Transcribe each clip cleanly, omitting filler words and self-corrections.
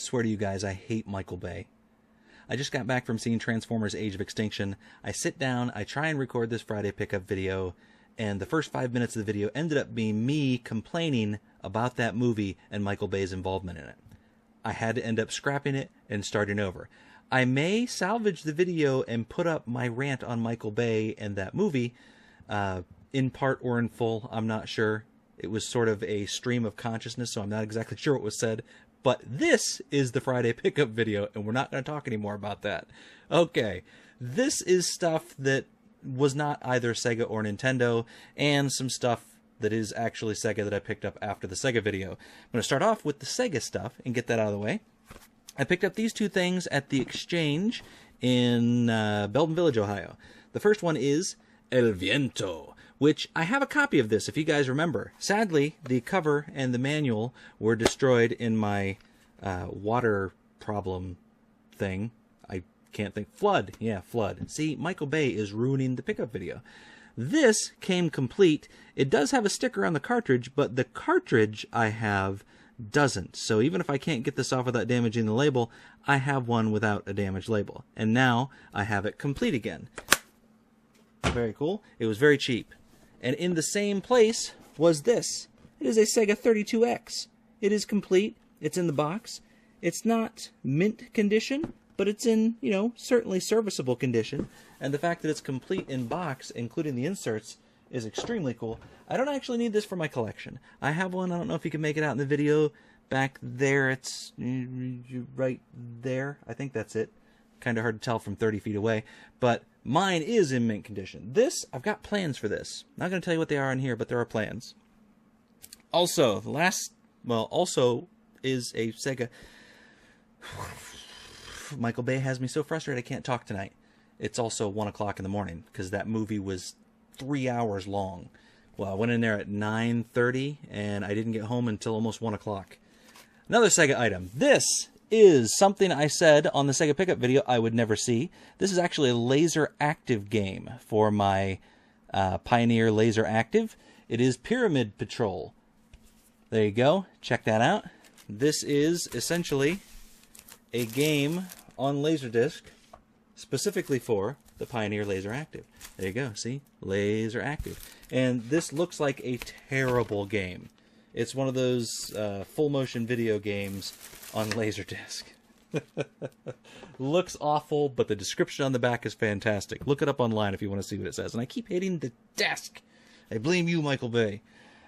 Swear to you guys, I hate Michael Bay. I just got back from seeing Transformers Age of Extinction. I sit down, I try and record this Friday pickup video, and the first 5 minutes of the video ended up being me complaining about that movie and Michael Bay's involvement in it. I had to end up scrapping it and starting over. I may salvage the video and put up my rant on Michael Bay and that movie, in part or in full, I'm not sure. It was sort of a stream of consciousness, so I'm not exactly sure what was said. But this is the Friday pickup video, and we're not going to talk anymore about that. Okay, this is stuff that was not either Sega or Nintendo, and some stuff that is actually Sega that I picked up after the Sega video. I'm going to start off with the Sega stuff and get that out of the way. I picked up these two things at the Exchange in Belden Village, Ohio. The first one is El Viento, which I have a copy of this, if you guys remember. Sadly, the cover and the manual were destroyed in my water problem thing. I can't think. Flood. Yeah, flood. See, Michael Bay is ruining the pickup video. This came complete. It does have a sticker on the cartridge, but the cartridge I have doesn't. So even if I can't get this off without damaging the label, I have one without a damaged label. And now I have it complete again. Very cool. It was very cheap. And in the same place was this. It is a Sega 32X. It is complete. It's in the box. It's not mint condition, but it's in, certainly serviceable condition. And the fact that it's complete in box, including the inserts, is extremely cool. I don't actually need this for my collection. I have one. I don't know if you can make it out in the video. Back there, it's right there. I think that's it. Kind of hard to tell from 30 feet away. But mine is in mint condition. This, I've got plans for this. Not going to tell you what they are in here, but there are plans. Also, also is a Sega. Michael Bay has me so frustrated I can't talk tonight. It's also 1 o'clock in the morning because that movie was 3 hours long. Well, I went in there at 9:30 and I didn't get home until almost 1 o'clock. Another Sega item. This is something I said on the Sega pickup video I would never see. This is actually a laser active game for my Pioneer Laser Active. It is Pyramid Patrol. There you go. Check that out. This is essentially a game on Laserdisc specifically for the Pioneer Laser Active. There you go. See? Laser Active. And this looks like a terrible game. It's one of those full motion video games on Laserdisc. Looks awful, but the description on the back is fantastic. Look it up online if you want to see what it says. And I keep hitting the desk. I blame you, Michael Bay.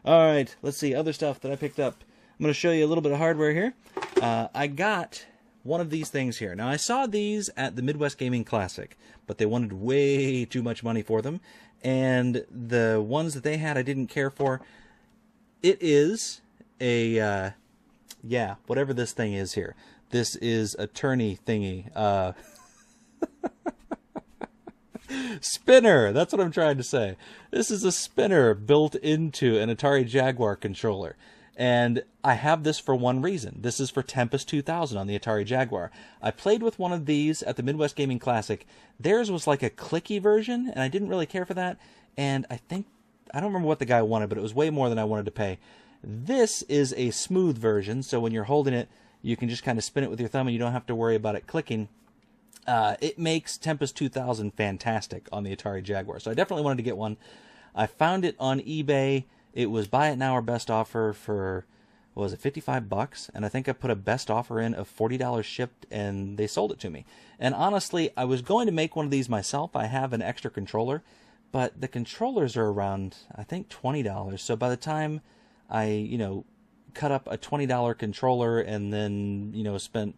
Alright, let's see. Other stuff that I picked up. I'm going to show you a little bit of hardware here. I got one of these things here. Now, I saw these at the Midwest Gaming Classic, but they wanted way too much money for them. And the ones that they had I didn't care for. It is a, whatever this thing is here. This is attorney thingy. Spinner! That's what I'm trying to say. This is a spinner built into an Atari Jaguar controller. And I have this for one reason. This is for Tempest 2000 on the Atari Jaguar. I played with one of these at the Midwest Gaming Classic. Theirs was like a clicky version, and I didn't really care for that. And I don't remember what the guy wanted, but it was way more than I wanted to pay. This is a smooth version, so when you're holding it, you can just kind of spin it with your thumb and you don't have to worry about it clicking. It makes Tempest 2000 fantastic on the Atari Jaguar, so I definitely wanted to get one. I found it on eBay. It was buy it now or best offer for, what was it, $55? And I think I put a best offer in of $40 shipped, and they sold it to me. And honestly, I was going to make one of these myself. I have an extra controller, but the controllers are around, I think, $20. So by the time I, cut up a $20 controller and then, spent,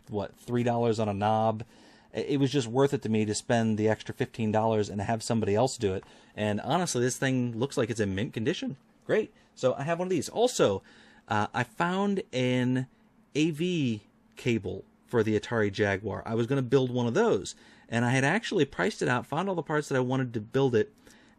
$3 on a knob, it was just worth it to me to spend the extra $15 and have somebody else do it. And honestly, this thing looks like it's in mint condition. Great. So I have one of these. Also, I found an AV cable for the Atari Jaguar. I was going to build one of those. And I had actually priced it out, found all the parts that I wanted to build it,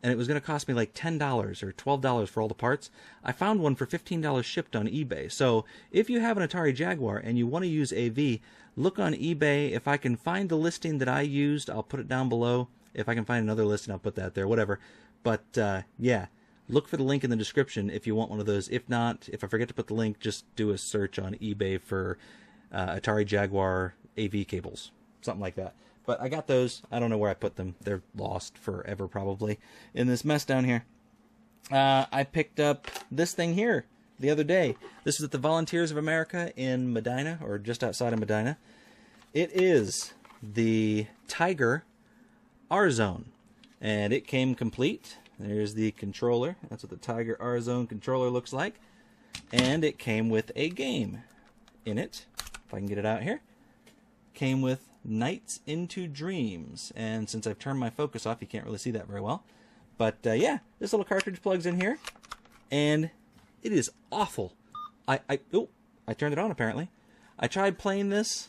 and it was going to cost me like $10 or $12 for all the parts. I found one for $15 shipped on eBay. So if you have an Atari Jaguar and you want to use AV, look on eBay. If I can find the listing that I used, I'll put it down below. If I can find another listing, I'll put that there, whatever. But yeah, look for the link in the description if you want one of those. If not, if I forget to put the link, just do a search on eBay for Atari Jaguar AV cables, something like that. But I got those. I don't know where I put them. They're lost forever probably in this mess down here. I picked up this thing here the other day. This is at the Volunteers of America in Medina, or just outside of Medina. It is the Tiger RZone, and it came complete. There's the controller. That's what the Tiger RZone controller looks like. And it came with a game in it. If I can get it out here. Came with Nights into Dreams. And since I've turned my focus off, you can't really see that very well. But yeah, this little cartridge plugs in here. And it is awful. I turned it on apparently. I tried playing this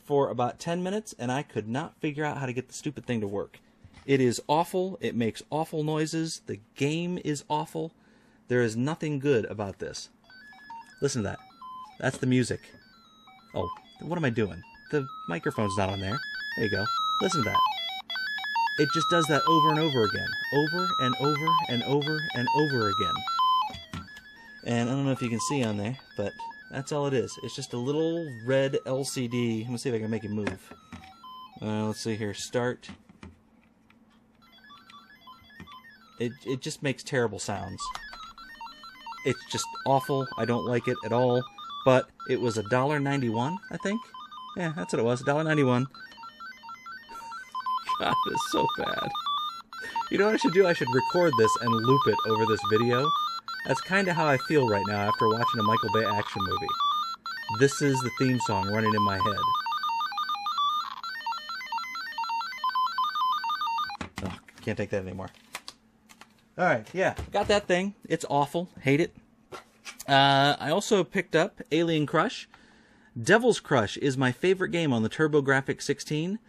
for about 10 minutes and I could not figure out how to get the stupid thing to work. It is awful. It makes awful noises. The game is awful. There is nothing good about this. Listen to that. That's the music. Oh, what am I doing? The microphone's not on there. There you go. Listen to that. It just does that over and over again. Over and over and over and over again. And I don't know if you can see on there, but that's all it is. It's just a little red LCD. I'm going to see if I can make it move. Let's see here. Start. It just makes terrible sounds. It's just awful. I don't like it at all. But it was $1.91, I think. Yeah, that's what it was. $1.91. God, it's so bad. You know what I should do? I should record this and loop it over this video. That's kind of how I feel right now after watching a Michael Bay action movie. This is the theme song running in my head. Oh, can't take that anymore. Alright, yeah, got that thing. It's awful. Hate it. I also picked up Alien Crush. Devil's Crush is my favorite game on the TurboGrafx 16,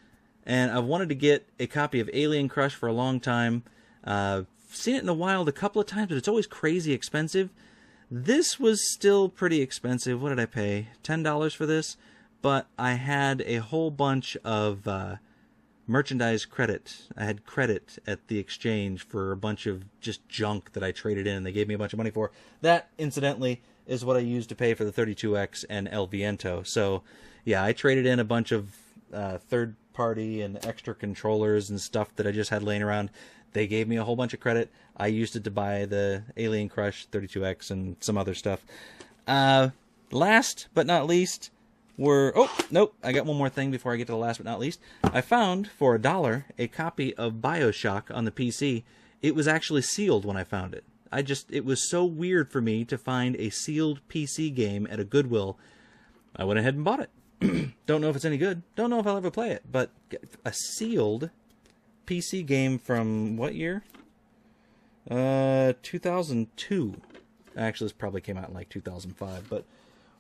and I've wanted to get a copy of Alien Crush for a long time. Seen it in the wild a couple of times, but it's always crazy expensive. This was still pretty expensive. What did I pay? $10 for this? But I had a whole bunch of merchandise credit. I had credit at the exchange for a bunch of just junk that I traded in and they gave me a bunch of money for. That, incidentally, is what I used to pay for the 32X and El Viento. So, yeah, I traded in a bunch of third-party and extra controllers and stuff that I just had laying around. They gave me a whole bunch of credit. I used it to buy the Alien Crush 32X and some other stuff. Last but not least were... Oh, nope. I got one more thing before I get to the last but not least. I found, for $1, a copy of Bioshock on the PC. It was actually sealed when I found it. It was so weird for me to find a sealed PC game at a Goodwill. I went ahead and bought it. Don't know if it's any good. Don't know if I'll ever play it. But a sealed PC game from what year? 2002. Actually, this probably came out in like 2005, but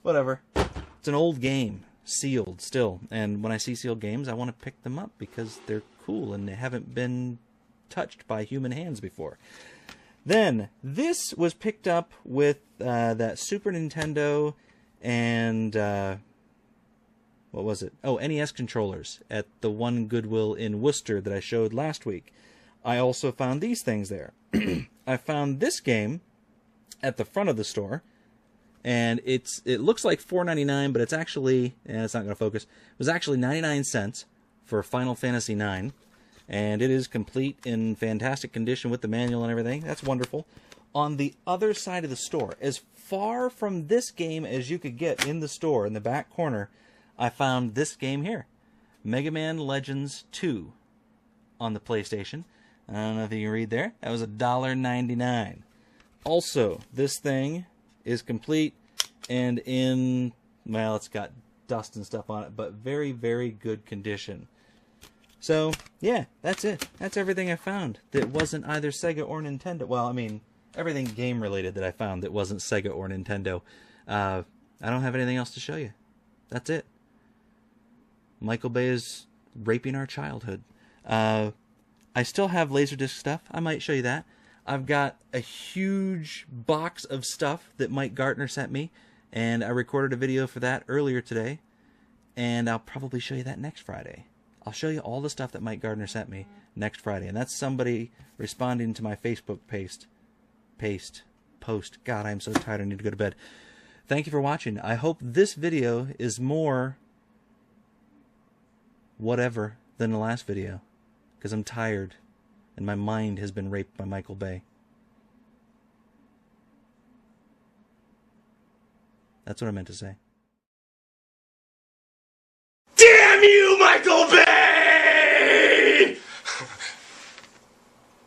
whatever. It's an old game, sealed still. And when I see sealed games, I want to pick them up because they're cool and they haven't been touched by human hands before. Then, this was picked up with that Super Nintendo and... what was it? Oh, NES controllers at the one Goodwill in Worcester that I showed last week. I also found these things there. I found this game at the front of the store, and it looks like $4.99, but it's actually, it's not going to focus. It was actually 99 cents for Final Fantasy IX, and it is complete in fantastic condition with the manual and everything. That's wonderful. On the other side of the store, as far from this game as you could get in the store, in the back corner, I found this game here, Mega Man Legends 2 on the PlayStation. I don't know if you can read there. That was $1.99. Also, this thing is complete and in, well, it's got dust and stuff on it, but very, very good condition. So, yeah, that's it. That's everything I found that wasn't either Sega or Nintendo. Well, I mean, everything game-related that I found that wasn't Sega or Nintendo. I don't have anything else to show you. That's it. Michael Bay is raping our childhood. I still have Laserdisc stuff. I might show you that. I've got a huge box of stuff that Mike Gartner sent me, and I recorded a video for that earlier today, and I'll probably show you that next Friday. I'll show you all the stuff that Mike Gardner sent me next Friday, and that's somebody responding to my Facebook post. God, I'm so tired, I need to go to bed. Thank you for watching. I hope this video is more whatever than the last video, because I'm tired and my mind has been raped by Michael Bay. That's what I meant to say.